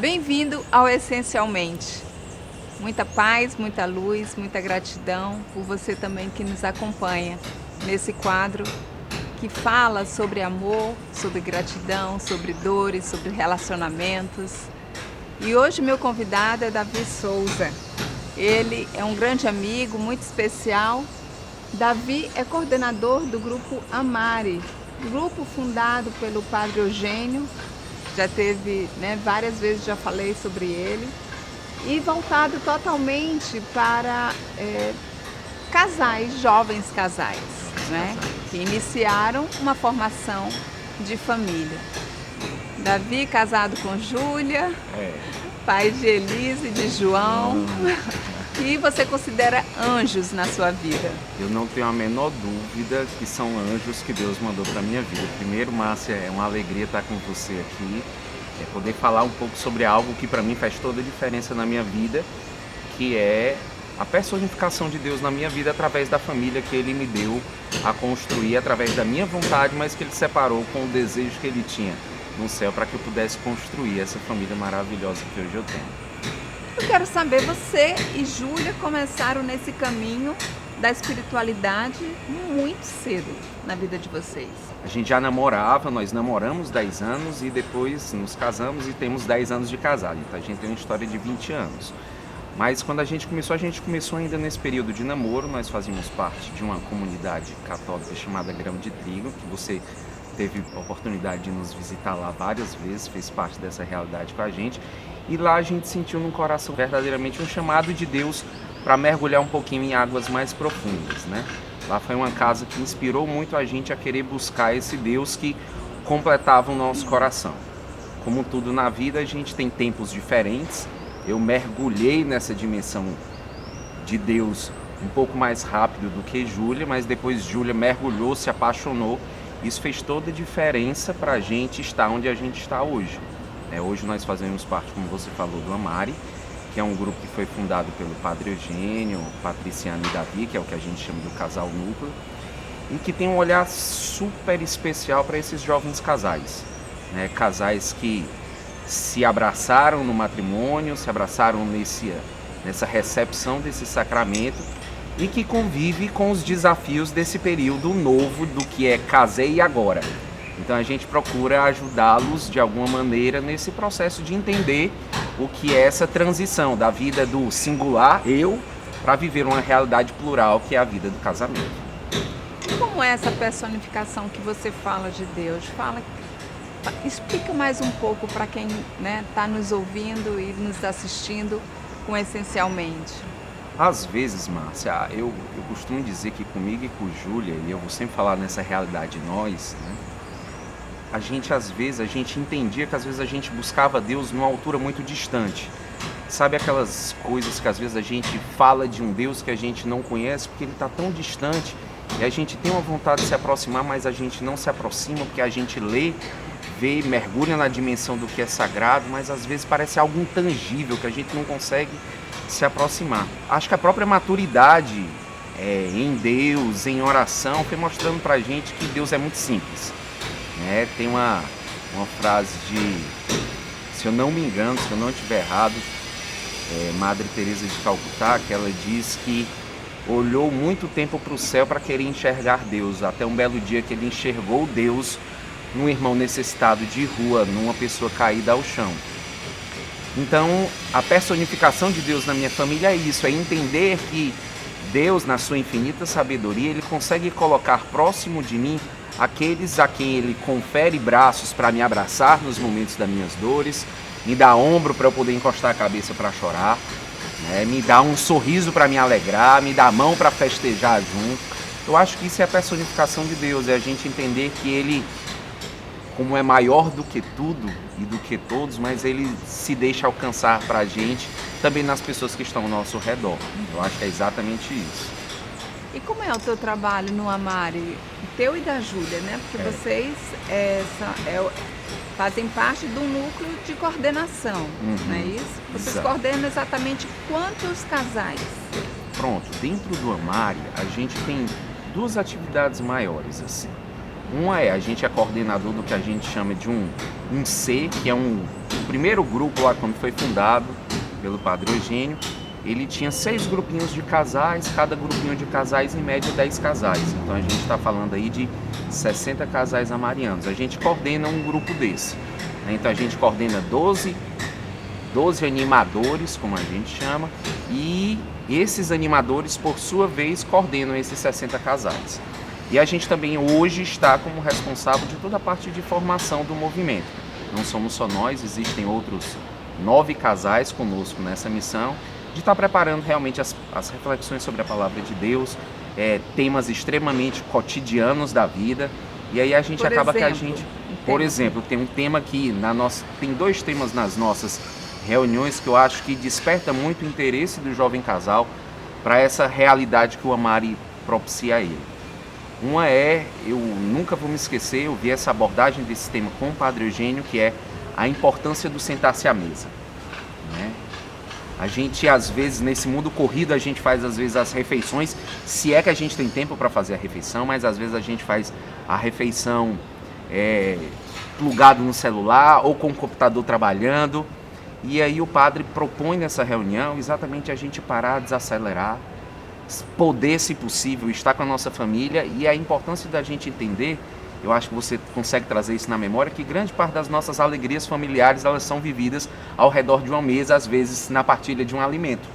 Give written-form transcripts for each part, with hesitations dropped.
Bem-vindo ao Essencialmente. Muita paz, muita luz, muita gratidão por você também que nos acompanha nesse quadro que fala sobre amor, sobre gratidão, sobre dores, sobre relacionamentos. E hoje meu convidado é Davi Souza. Ele é um grande amigo, muito especial. Davi é coordenador do grupo Amare, grupo fundado pelo Padre Eugênio. Já teve, várias vezes já falei sobre ele, e voltado totalmente para casais, jovens casais, que iniciaram uma formação de família. Davi casado com Júlia, pai de Elise e de João, e você considera anjos na sua vida? Eu não tenho a menor dúvida que são anjos que Deus mandou para a minha vida. Primeiro, Márcia, é uma alegria estar com você aqui, poder falar um pouco sobre algo que para mim faz toda a diferença na minha vida, que é a personificação de Deus na minha vida através da família que Ele me deu a construir através da minha vontade, mas que Ele separou com o desejo que Ele tinha no céu para que eu pudesse construir essa família maravilhosa que hoje eu tenho. Eu quero saber, você e Júlia começaram nesse caminho da espiritualidade muito cedo na vida de vocês. A gente já namorava, nós namoramos 10 anos e depois nos casamos e temos 10 anos de casado. Então a gente tem uma história de 20 anos. Mas quando a gente começou ainda nesse período de namoro. Nós fazíamos parte de uma comunidade católica chamada Grão de Trigo, que você teve a oportunidade de nos visitar lá várias vezes, fez parte dessa realidade com a gente. E lá a gente sentiu no coração verdadeiramente um chamado de Deus para mergulhar um pouquinho em águas mais profundas, Lá foi uma casa que inspirou muito a gente a querer buscar esse Deus que completava o nosso coração. Como tudo na vida, a gente tem tempos diferentes. Eu mergulhei nessa dimensão de Deus um pouco mais rápido do que Júlia, mas depois Júlia mergulhou, se apaixonou. Isso fez toda a diferença para a gente estar onde a gente está hoje. Hoje nós fazemos parte, como você falou, do Amare, que é um grupo que foi fundado pelo Padre Eugênio, Patriciana e Davi, que é o que a gente chama do casal núcleo, e que tem um olhar super especial para esses jovens casais. Casais que se abraçaram no matrimônio, se abraçaram nessa recepção desse sacramento e que convive com os desafios desse período novo do que é casei e agora. Então a gente procura ajudá-los de alguma maneira nesse processo de entender o que é essa transição da vida do singular, eu, para viver uma realidade plural que é a vida do casamento. Como é essa personificação que você fala de Deus? Explica mais um pouco para quem está nos ouvindo e nos assistindo com Essencialmente. Às vezes, Márcia, eu costumo dizer que comigo e com Júlia, e eu vou sempre falar nessa realidade de nós, às vezes a gente entendia que às vezes a gente buscava Deus numa altura muito distante. Sabe aquelas coisas que às vezes a gente fala de um Deus que a gente não conhece porque Ele está tão distante e a gente tem uma vontade de se aproximar, mas a gente não se aproxima porque a gente lê, vê, mergulha na dimensão do que é sagrado, mas às vezes parece algo intangível que a gente não consegue se aproximar. Acho que a própria maturidade em Deus, em oração, foi mostrando pra gente que Deus é muito simples. Tem uma frase se eu não me engano, se eu não estiver errado, Madre Teresa de Calcutá, que ela diz que olhou muito tempo para o céu para querer enxergar Deus, até um belo dia que ele enxergou Deus num irmão necessitado de rua, numa pessoa caída ao chão. Então, a personificação de Deus na minha família é isso, é entender que Deus, na sua infinita sabedoria, Ele consegue colocar próximo de mim aqueles a quem Ele confere braços para me abraçar nos momentos das minhas dores, me dá ombro para eu poder encostar a cabeça para chorar, me dá um sorriso para me alegrar, me dá a mão para festejar junto. Eu acho que isso é a personificação de Deus, é a gente entender que Ele, como é maior do que tudo e do que todos, mas Ele se deixa alcançar para a gente, também nas pessoas que estão ao nosso redor. Eu acho que é exatamente isso. E como é o teu trabalho no Amare, o teu e da Júlia, Porque vocês fazem parte do núcleo de coordenação, não é isso? Vocês coordenam exatamente quantos casais? Pronto, dentro do Amare, a gente tem duas atividades maiores, assim. Uma a gente é coordenador do que a gente chama de um C, que é o primeiro grupo lá quando foi fundado pelo Padre Eugênio. Ele tinha 6 grupinhos de casais, cada grupinho de casais em média 10 casais. Então a gente está falando aí de 60 casais amarianos. A gente coordena um grupo desse, né? Então a gente coordena 12 animadores, como a gente chama, e esses animadores, por sua vez, coordenam esses 60 casais. E a gente também hoje está como responsável de toda a parte de formação do movimento. Não somos só nós, existem outros 9 casais conosco nessa missão, de estar preparando realmente as reflexões sobre a palavra de Deus, temas extremamente cotidianos da vida. E aí a gente por exemplo, tem um tema que tem 2 temas nas nossas reuniões que eu acho que desperta muito o interesse do jovem casal para essa realidade que o Amari propicia a ele. Uma eu nunca vou me esquecer, eu vi essa abordagem desse tema com o Padre Eugênio, que é a importância do sentar-se à mesa, né? A gente, às vezes, nesse mundo corrido, a gente faz, às vezes, as refeições, se é que a gente tem tempo para fazer a refeição, mas, às vezes, a gente faz a refeição plugado no celular ou com o computador trabalhando. E aí o padre propõe nessa reunião exatamente a gente parar, desacelerar, poder, se possível, estar com a nossa família. E a importância da gente entender, eu acho que você consegue trazer isso na memória, que grande parte das nossas alegrias familiares, elas são vividas ao redor de uma mesa, às vezes na partilha de um alimento.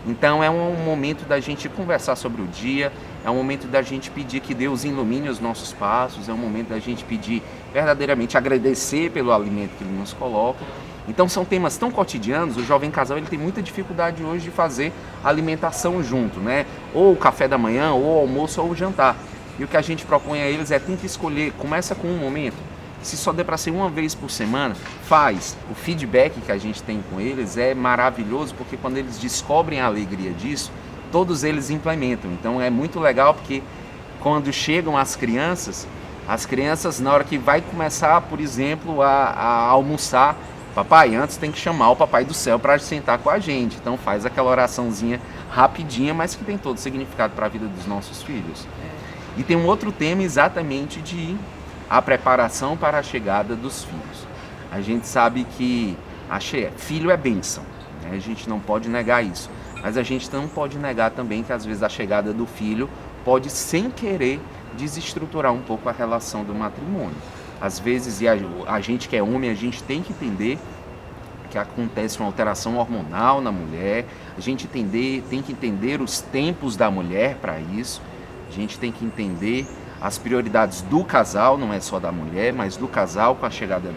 Então é um momento da gente conversar sobre o dia, é um momento da gente pedir que Deus ilumine os nossos passos, é um momento da gente pedir verdadeiramente agradecer pelo alimento que Ele nos coloca. Então são temas tão cotidianos, o jovem casal ele tem muita dificuldade hoje de fazer alimentação junto, né? Ou o café da manhã, ou o almoço, ou o jantar. E o que a gente propõe a eles tenta escolher, começa com um momento, se só der para ser uma vez por semana, faz. O feedback que a gente tem com eles é maravilhoso, porque quando eles descobrem a alegria disso, todos eles implementam. Então é muito legal, porque quando chegam as crianças na hora que vai começar, por exemplo, a almoçar, papai, antes tem que chamar o Papai do Céu para sentar com a gente. Então faz aquela oraçãozinha rapidinha, mas que tem todo o significado para a vida dos nossos filhos. E tem um outro tema exatamente de a preparação para a chegada dos filhos. A gente sabe que filho é bênção, né? A gente não pode negar isso. Mas a gente não pode negar também que às vezes a chegada do filho pode, sem querer, desestruturar um pouco a relação do matrimônio. Às vezes, e a gente que é homem, a gente tem que entender que acontece uma alteração hormonal na mulher, a gente tem que entender os tempos da mulher para isso, a gente tem que entender as prioridades do casal, não é só da mulher, mas do casal com a chegada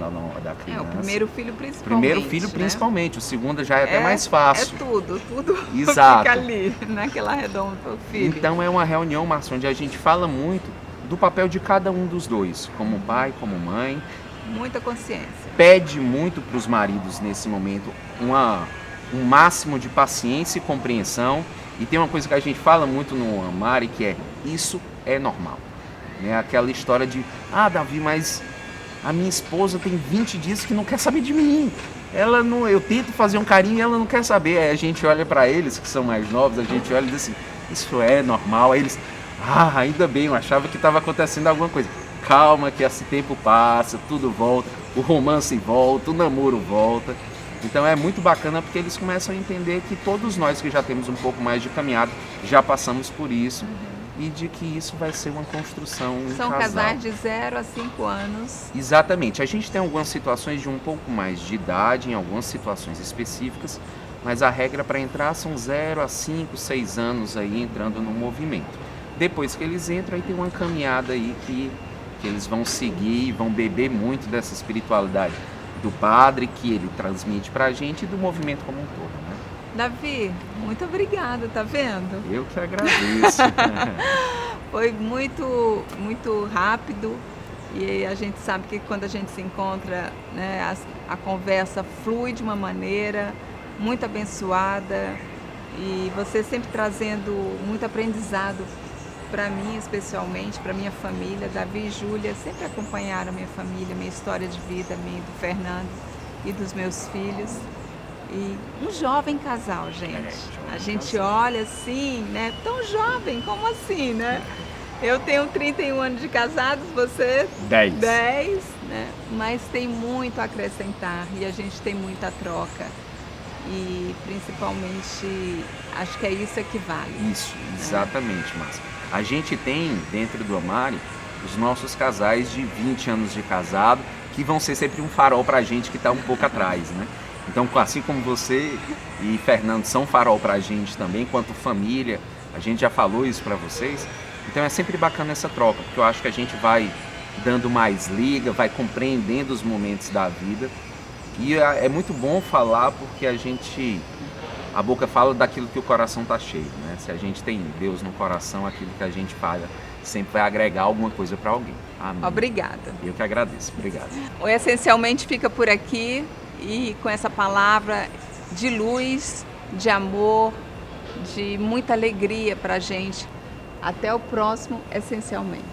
da criança. O primeiro filho principalmente. Primeiro filho principalmente, né? O segundo já é até mais fácil. É tudo Exato. Fica ali, naquela redonda do filho. Então é uma reunião, Márcia, onde a gente fala muito do papel de cada um dos dois, como pai, como mãe. Muita consciência. Pede muito para os maridos nesse momento um máximo de paciência e compreensão. E tem uma coisa que a gente fala muito no Amari, que é: isso é normal. Né? Aquela história de, Davi, mas a minha esposa tem 20 dias que não quer saber de mim. Eu tento fazer um carinho e ela não quer saber. Aí a gente olha para eles, que são mais novos, a gente olha e diz assim: isso é normal. Aí eles: ainda bem, eu achava que estava acontecendo alguma coisa. Calma que esse tempo passa, tudo volta, o romance volta, o namoro volta. Então é muito bacana, porque eles começam a entender que todos nós que já temos um pouco mais de caminhada, já passamos por isso. E de que isso vai ser uma construção em São casal. casais de 0 a 5 anos. Exatamente. A gente tem algumas situações de um pouco mais de idade, em algumas situações específicas, mas a regra para entrar são 0 a 5, 6 anos aí entrando no movimento. Depois que eles entram, aí tem uma caminhada aí que eles vão seguir e vão beber muito dessa espiritualidade do padre, que ele transmite para a gente, e do movimento como um todo, né? Davi, muito obrigada, tá vendo? Eu que agradeço. Foi muito, muito rápido, e a gente sabe que quando a gente se encontra, né, a conversa flui de uma maneira muito abençoada, e você sempre trazendo muito aprendizado para mim, especialmente, para minha família. Davi e Júlia sempre acompanharam minha família, minha história de vida, minha, do Fernando e dos meus filhos. E um jovem casal, gente. A gente olha assim, né? Tão jovem, como assim, né? Eu tenho 31 anos de casados, você 10. 10, né? Mas tem muito a acrescentar e a gente tem muita troca. E principalmente, acho que é isso que vale. Isso, exatamente, Márcia. A gente tem dentro do Amare os nossos casais de 20 anos de casado, que vão ser sempre um farol pra gente que tá um pouco atrás, né? Então, assim como você e Fernando são farol pra gente também, quanto família, a gente já falou isso pra vocês. Então é sempre bacana essa troca, porque eu acho que a gente vai dando mais liga, vai compreendendo os momentos da vida. E é muito bom falar porque a boca fala daquilo que o coração tá cheio, né? Se a gente tem Deus no coração, aquilo que a gente fala sempre vai agregar alguma coisa para alguém. Amém. Obrigada. Eu que agradeço. Obrigado. O Essencialmente fica por aqui e com essa palavra de luz, de amor, de muita alegria para a gente. Até o próximo Essencialmente.